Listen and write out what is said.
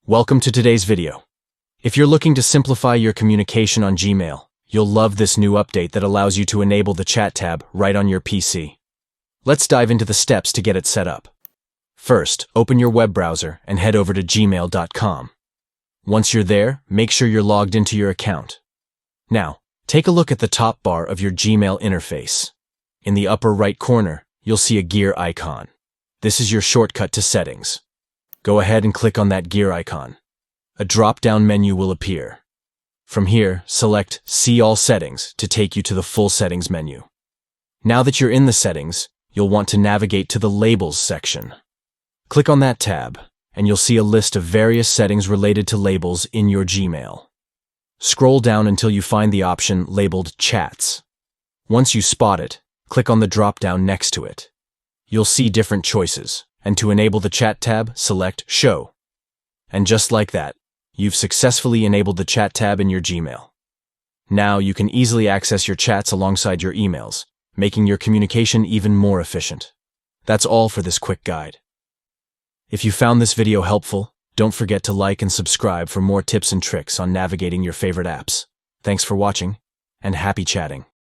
Welcome to today's video. If you're looking to simplify your communication on Gmail, you'll love this new update that allows you to enable the chat tab right on your PC. Let's dive into the steps to get it set up. First, open your web browser and head over to gmail.com. Once you're there, make sure you're logged into your account. Now, take a look at the top bar of your Gmail interface. In the upper right corner, you'll see a gear icon. This is your shortcut to settings. Go ahead and click on that gear icon. A drop-down menu will appear. From here, select See All Settings to take you to the full settings menu. Now that you're in the settings, you'll want to navigate to the Labels section. Click on that tab, and you'll see a list of various settings related to labels in your Gmail. Scroll down until you find the option labeled Chats. Once you spot it, click on the drop-down next to it. You'll see different choices, and to enable the chat tab, select Show. And just like that, you've successfully enabled the chat tab in your Gmail. Now you can easily access your chats alongside your emails, making your communication even more efficient. That's all for this quick guide. If you found this video helpful, don't forget to like and subscribe for more tips and tricks on navigating your favorite apps. Thanks for watching, and happy chatting.